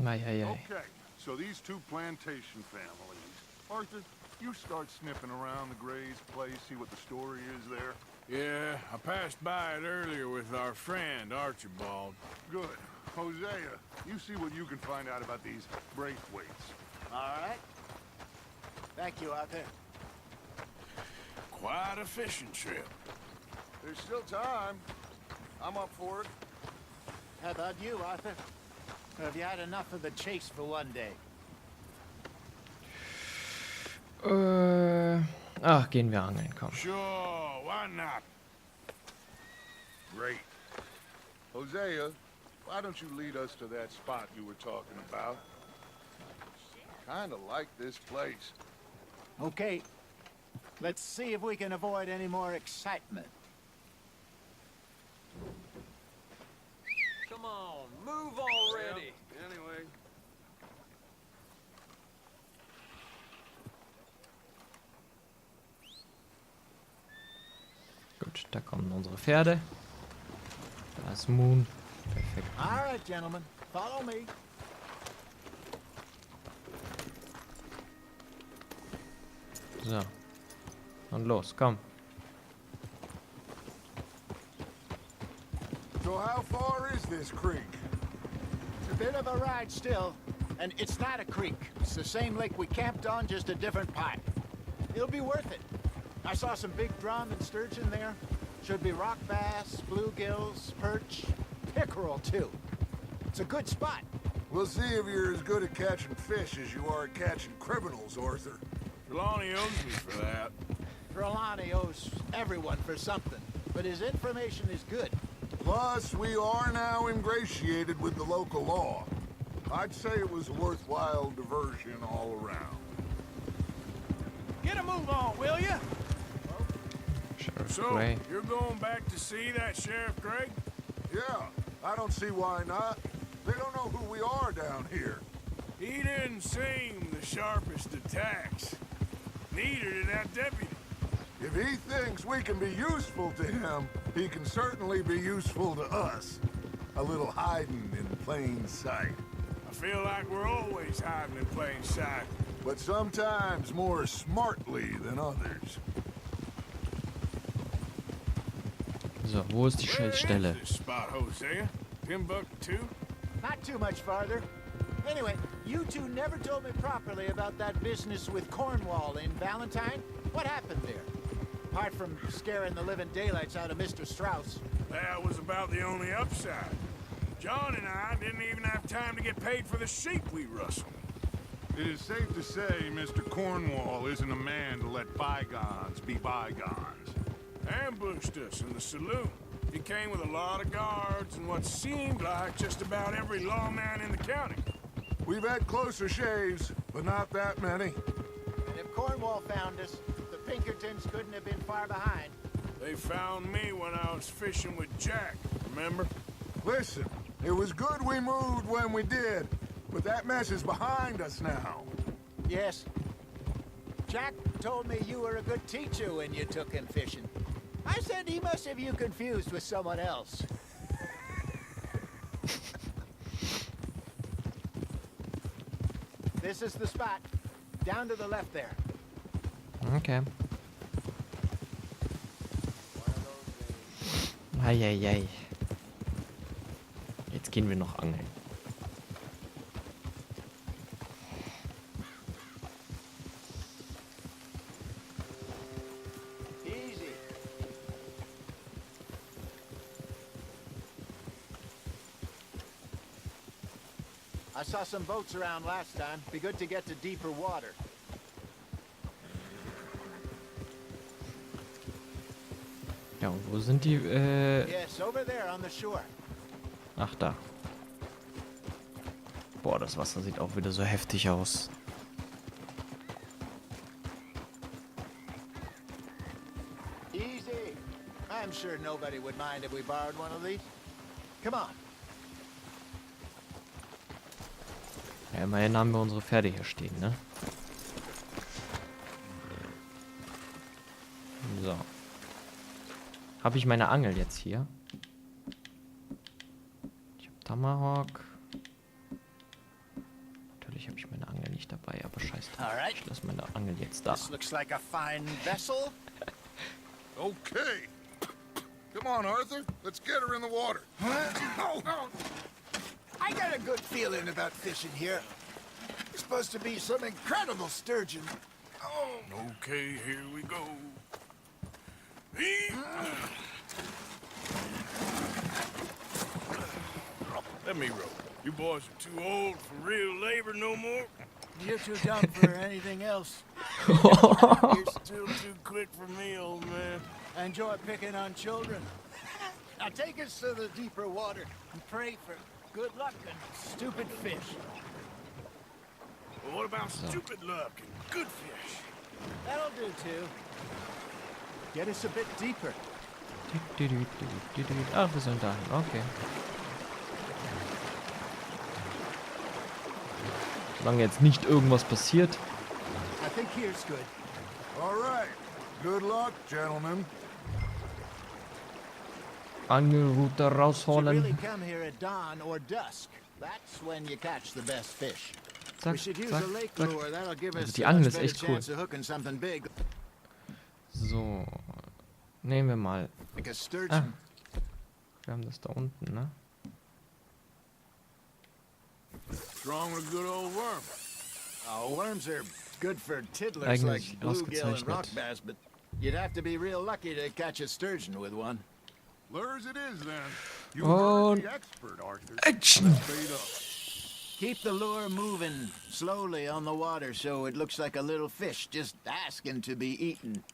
Eieiei. Okay, so these two plantation families. Arthur, you start sniffing around the Gray's place, see what the story is there. Yeah, I passed by it earlier with our friend, Archibald. Good. Hosea, you see what you can find out about these Braithwaites. All right. Thank you, Arthur. Quite a fishing trip. There's still time. I'm up for it. How about you, Arthur? Or have you had enough of the chase for one day? Ach, gehen wir angeln, komm. Sure, why not? Great. Hosea, why don't you lead us to that spot you were talking about? Kinda like this place. Okay. Let's see if we can avoid any more excitement. Come on, move already. Anyway. Gut, da kommen unsere Pferde. Da ist Moon. Perfekt. All right, gentlemen. Follow me. So. Und los, komm. So how far is this creek? It's a bit of a ride still. And it's not a creek. It's the same lake we camped on, just a different pipe. It'll be worth it. I saw some big drum and sturgeon there. Should be rock bass, bluegills, perch, pickerel too. It's a good spot. We'll see if you're as good at catching fish as you are at catching criminals, Arthur. Trelawney owes me for that. Trelawney owes everyone for something, but his information is good. Plus, we are now ingratiated with the local law. I'd say it was a worthwhile diversion all around. Get a move on, will you? Sheriff So, Gray. you're going back to see that Sheriff Gray? Yeah, I don't see why not. They don't know who we are down here. He didn't seem the sharpest attacks. Neither did that deputy. If he thinks we can be useful to him, he can certainly be useful to us. A little hiding in plain sight. I feel like we're always hiding in plain sight. But sometimes more smartly than others. So, wo ist die Where is Schellstelle? this spot, Hosea? Timbuktu? Not too much farther. Anyway, you two never told me properly about that business with Cornwall in Valentine. What happened there? Apart from scaring the living daylights out of Mr. Strauss. That was about the only upside. John and I didn't even have time to get paid for the sheep we rustled. It is safe to say Mr. Cornwall isn't a man to let bygones be bygones. Ambushed us in the saloon. He came with a lot of guards and what seemed like just about every lawman in the county. We've had closer shaves, but not that many. And if Cornwall found us, the Pinkertons couldn't have been far behind. They found me when I was fishing with Jack, remember? Listen, it was good we moved when we did, but that mess is behind us now. Yes. Jack told me you were a good teacher when you took him fishing. I said he must have you confused with someone else. This is the spot. Down to the left there. Okay. Eieiei. Jetzt gehen wir noch angeln. Easy. I saw some boats around last time. Be good to get to deeper water. Ja, und wo sind die? Yes, over there on the shore. Ach, da. Boah, das Wasser sieht auch wieder so heftig aus. Easy. I'm sure nobody would mind if we borrowed one of these. Come on. Ja, immerhin haben wir unsere Pferde hier stehen, ne? So. Habe ich meine Angel jetzt hier? Ich habe Tomahawk. nicht dabei, aber scheiß drauf. All right. Ich lasse meine Angel jetzt da. This looks like a fine vessel. Okay. Come on, Arthur. Let's get her in the water. I got a good feeling about fishing here. It's supposed to be some incredible sturgeon. Okay, here we go. Let me row. You boys are too old for real labor no more. You're too dumb for anything else. You're still too quick for me, old man. I enjoy picking on children. Now take us to the deeper water and pray for good luck and stupid fish. Well, what about stupid luck and good fish? That'll do too. Get us a bit deeper. Ach, wir sind dahin. Okay. Solange jetzt nicht irgendwas passiert. I think here's good. All right. Good luck, gentlemen. Angelrute You rausholen. really come here at dawn or dusk. That's when you catch the best fish. We Zack, should use zack, a lake zack. lure. That'll give us Die a Angel much ist better echt cool. chance of hooking something big, So. Nehmen wir mal. like a sturgeon. Wir haben das da unten, ne? What's wrong with a good old worm? Oh, worms are good for tiddlers Eigentlich like bluegill and ausgezeichnet. rock bass, but you'd have to be real lucky to catch a sturgeon with one. Lures it is, then. You Und heard the expert, Arthur. Action! Bait up. Keep the lure moving slowly on the water so it looks like a little fish just asking to be eaten.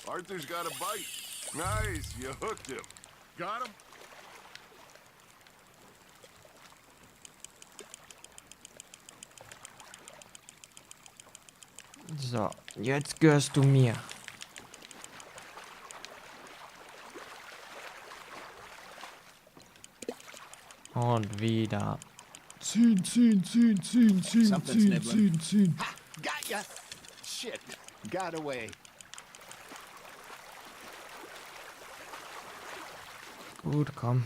Arthur's got a bite. Nice, you hooked him. Got him? So, jetzt gehörst du mir. Und wieder. Ziehen, ziehen, ziehen, ziehen, ziehen, Something's ziehen, nibbling. ziehen, ziehen. Ha! Got ya! Shit! Got away. Gut, komm.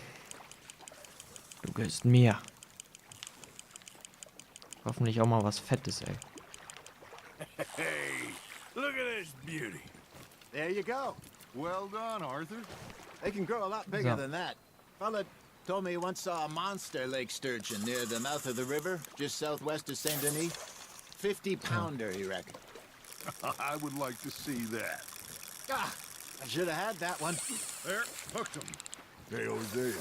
Du gehörst mir. Hoffentlich auch mal was Fettes, ey. Hey, look at this beauty. There you go. Well done, Arthur. They can grow a lot bigger So. than that. Fella told me he once saw a monster lake sturgeon near the mouth of the river, just southwest of Saint Denis. 50-pounder, he reckoned. I would like to see that. Ah, I should have had that one. There, hooked him. Hey, Hosea.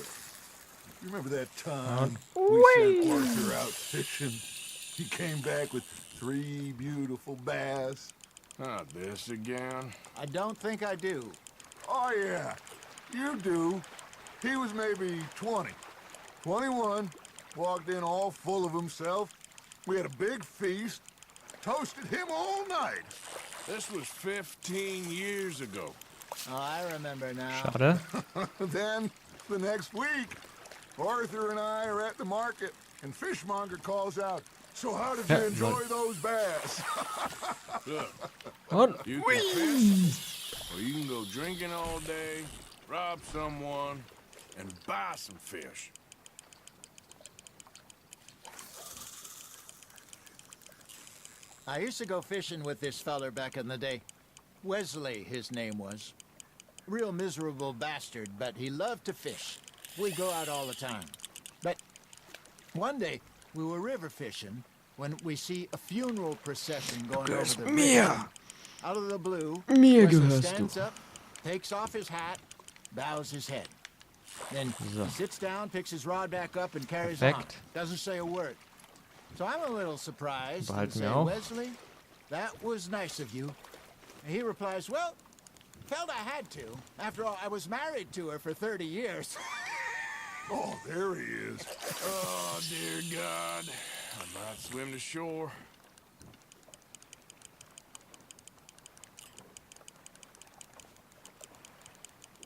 You remember that time And we sent Arthur out fishing? He came back with 3 beautiful bass. Not this again. I don't think I do. Oh, yeah. You do. He was maybe 20. 21. Walked in all full of himself. We had a big feast. Toasted him all night. This was 15 years ago. Oh, I remember now. Schade. Then, the next week, Arthur and I are at the market, and Fishmonger calls out, "So how did you Yeah, enjoy but- those bass?" Look, Und you can fish, or you can go drinking all day, rob someone, and buy some fish. I used to go fishing with this feller back in the day. Wesley, his name was. Real miserable bastard, but he loved to fish. We'd go out all the time. But one day, we were river fishing when we see a funeral procession going over the bridge. mir. Out of the blue, Mir Wesley gehörst stands du. up, takes off his hat, bows his head. Then So. he sits down, picks his rod back up, and carries Perfekt. on. Doesn't say a word. So I'm a little surprised and Behalten say, wir auch. Wesley, that was nice of you. And he replies, well, felt I had to. After all, I was married to her for 30 years. Oh, there he is. Oh, dear God. I might swim to shore.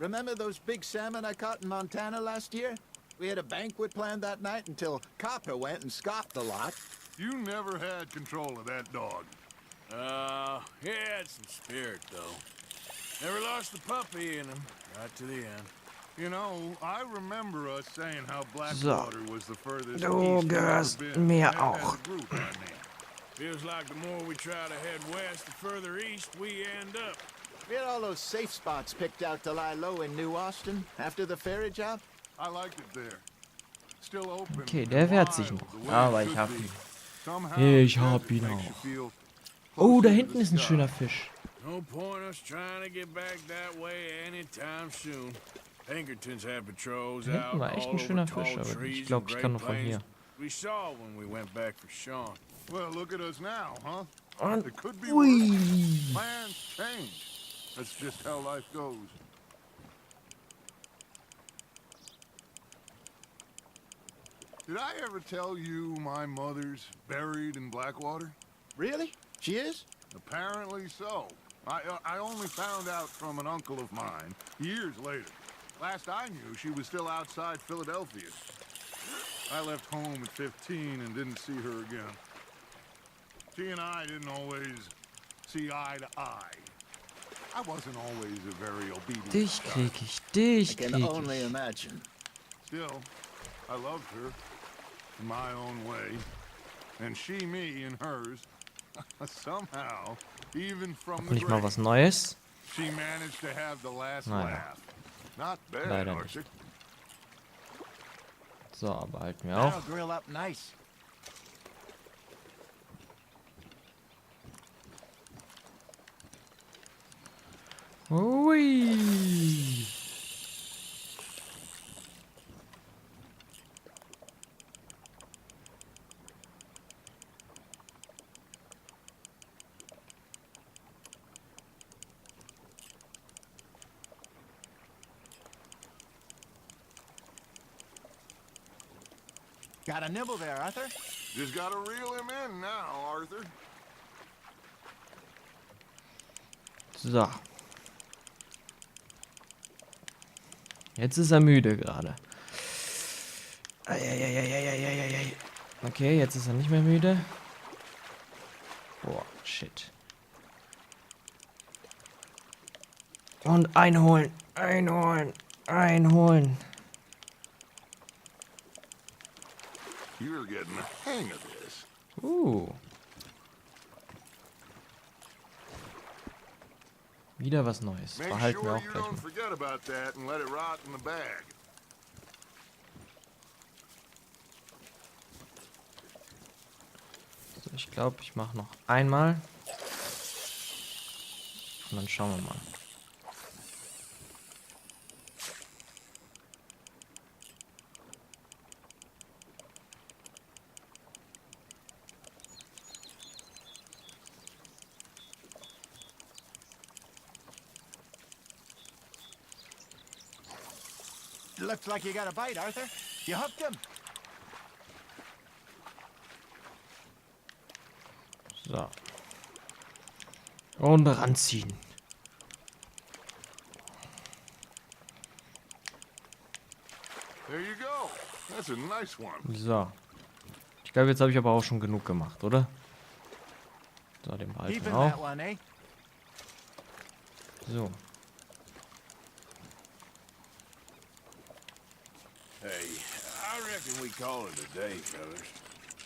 Remember those big salmon I caught in Montana last year? We had a banquet planned that night until Copper went and scoffed a lot. You never had control of that dog. He had some spirit, though. Never lost the puppy in him. Right to the end. You know, I remember us saying how So. Blackwater was the furthest Du east we've ever gehörst been. mir As auch. a group, I mean. Feels like the more we try to head west, the further east we end up. We had all those safe spots picked out to lie low in New Austin after the ferry job. I liked it there. Still open. Okay, and der wehrt sich wild, noch. the way Aber it ich should hab be. ihn. Somehow Ich the hab desert ihn makes you auch. feel Oh, da closer to hinten the ist ein sky. schöner Fisch. No point us trying to get back that way anytime soon. Pinkertons had patrols Da hinten out war echt all ein over schöner tall Fisch, aber trees ich and glaube, ich great kann nur von plains. hier. We saw when we went back for Sean. Well, look at us now, huh? Und It could be ui. worse. Plans change. That's just how life goes. Did I ever tell you my mother's buried in Blackwater? Really? She is? Apparently so. I only found out from an uncle of mine years later. Last I knew, she was still outside Philadelphia. I left home at 15 and didn't see her again. She and I didn't always see eye to eye. I wasn't always a very obedient Dich guy. krieg ich, dich I can krieg only ich. imagine. Still, I loved her in my own way, and she me in hers. Somehow, even from the Nicht mal grave, was Neues. she managed to have the last Naja. laugh. Not bad, Leider Archie. nicht. So, behalten wir That'll auch. grill up nice. Ui. Got a nibble there, Arthur? Just gotta reel him in now, Arthur. So. Jetzt ist er müde gerade. Eieieiei. Okay, jetzt ist er nicht mehr müde. Boah, shit. Und einholen, einholen, einholen. You're getting the hang of this. Wieder was Neues. Make Behalten wir sure auch you gleich don't mal. forget about that and let it rot in the bag. So, ich glaube, ich mache noch einmal. Und dann schauen wir mal. Looks like you got a bite, Arthur. You hooked him. So. Und ranziehen. There you go. That's a nice one. So. Ich glaube, jetzt habe ich aber auch schon genug gemacht, oder? So, den behalten Keeping wir that auch. one, eh? So. Hey, I reckon we call it a day, fellas.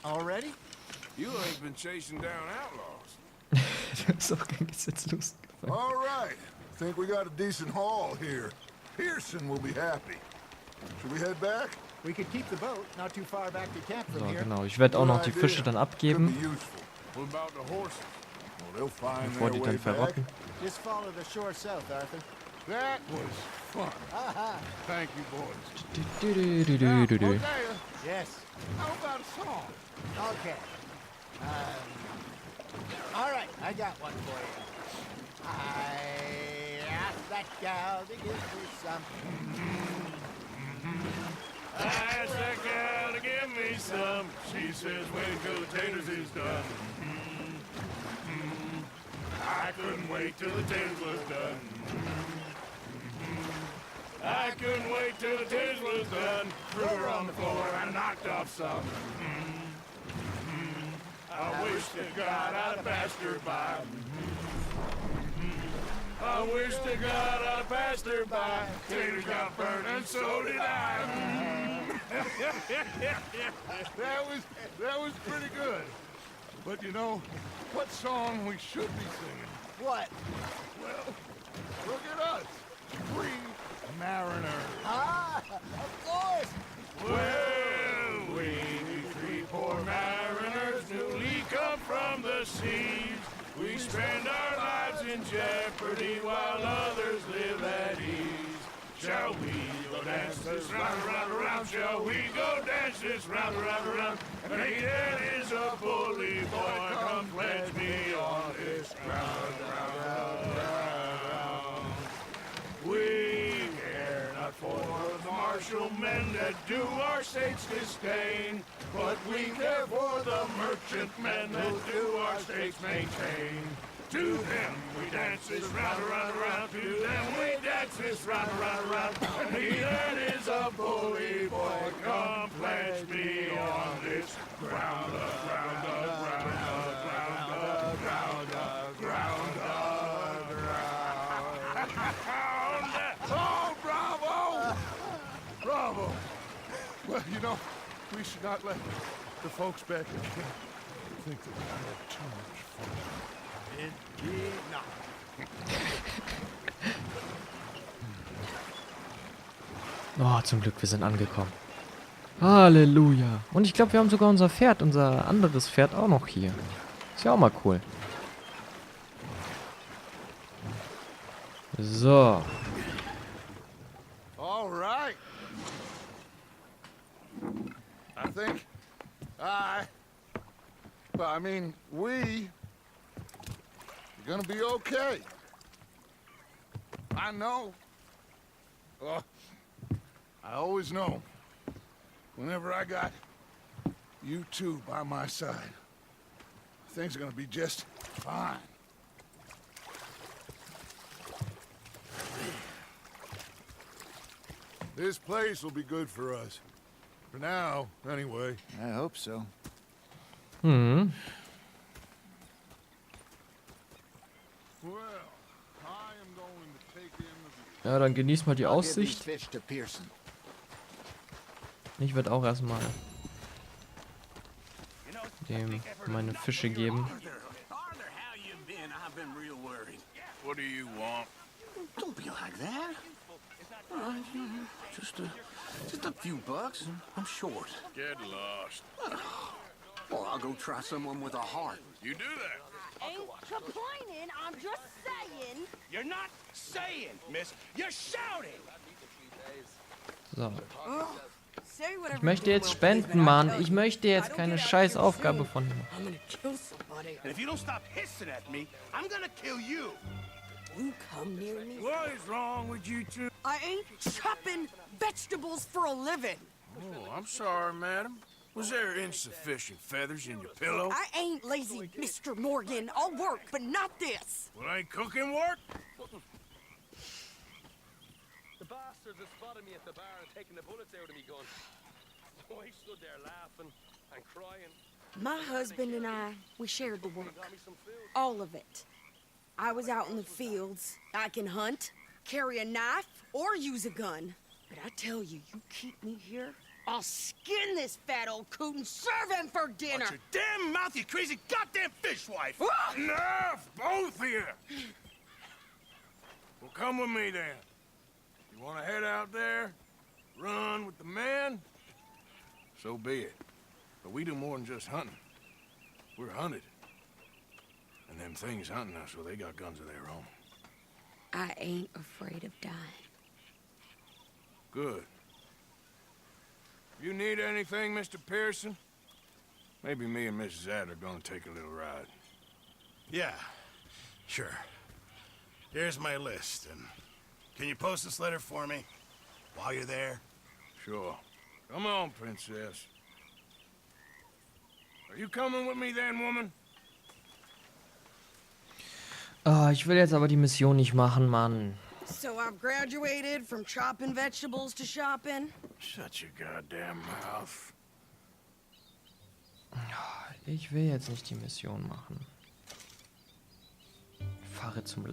Already? You ain't been chasing down outlaws. So ging es jetzt los. All right. Think we got a decent haul here. Pearson will be happy. Should we head back? We could keep the boat not too far back to camp So, from here. genau. Ich werde auch noch die Good Fische idea. dann Could abgeben, be useful. What about the horses? Well, they'll find bevor their die way dann back. verrotten. Just follow the shore south, Arthur. That was fun. Thank you, boys. Du-du-du-du-du-du. Hosea, Yes. how about a song? Okay. All right, I got one for you. I asked that gal to give me some. I asked that gal to give me some. She says wait till the taters is done. I couldn't wait till the taters was done. I couldn't wait till the taters was done. Threw her on the floor and knocked off some. I wish to God I'd passed her by. I wish to God I passed her by. Taters got burnt and so did I. That was pretty good. But you know, what song we should be singing? What? Well, look at us. Three mariners. Ah, of course. Well, we three poor mariners newly come from the seas. We spend our lives in jeopardy while others live at ease. Shall we go dance this round, round, round? Shall we go dance this round, round, round? And that is a bully boy. Come pledge me on this ground, round, round. We care not for the martial men that do our states disdain, but we care for the merchant men that do our states maintain. To them we dance this round, round, round. To them we dance this round, round, round. And he that is a bully boy, come pledge me on this ground, ground, ground, ground, ground, ground, ground. Oh, bravo! Bravo! Well, you know, we should not let the folks back in camp think that we had too much fun. Indeed not. Oh, zum Glück, wir sind angekommen. Halleluja. Und ich glaube, wir haben sogar unser anderes Pferd auch noch hier. Ist ja auch mal cool. So. All right. I think I mean, we're gonna be okay. I know. I always know. Whenever I got you two by my side, things are gonna be just fine. This place will be good for us. For now, anyway. I hope so. Hm. Well, I am going to take in the view. Ja, dann genieß mal die I'll give these Aussicht. fish to Pearson. Ich werde auch erstmal dem meine Fische geben. Arthur, how you been? I've been real worried. What do you want? Don't be like that. All right, just a few bucks. I'm short. Get lost. Or I'll go try someone with a heart. You do that. Ain't complaining, I'm just saying. You're not saying, miss. You're shouting. So. Say whatever Ich möchte you jetzt will, spenden, but I Mann. tell Ich you, möchte I jetzt don't keine get out scheiß here Aufgabe soon, von ihm. I'm gonna kill somebody. And if you don't stop hissing at me, I'm gonna kill you. You come near me. What is wrong with you two? I ain't chopping vegetables for a living. Oh, I'm sorry, madam. Was there insufficient feathers in your pillow? I ain't lazy, Mr. Morgan. I'll work, but not this. Well, ain't cooking work? The bastards have spotted me at the bar and taken the bullets out of me gun. So I stood there laughing and crying. My husband and I, we shared the work. Got me some food. All of it. I was out in the fields. I can hunt, carry a knife, or use a gun. But I tell you, you keep me here, I'll skin this fat old coot and serve him for dinner. Watch your damn mouth, you crazy goddamn fishwife! Ah! Enough, both of you! Well, come with me then. You want to head out there, run with the men? So be it. But we do more than just hunting. We're hunted. And them things hunting us, well, they got guns of their own. I ain't afraid of dying. Good. You need anything, Mr. Pearson? Maybe me and Mrs. Ad are gonna take a little ride. Yeah, sure. Here's my list, and can you post this letter for me while you're there? Sure. Come on, princess. Are you coming with me then, woman? Ah, ich will jetzt aber die Mission nicht machen, Mann. So I've graduated from chopping vegetables to shopping. Shut your goddamn mouth. Ich will jetzt nicht die Mission machen. Ich fahre zum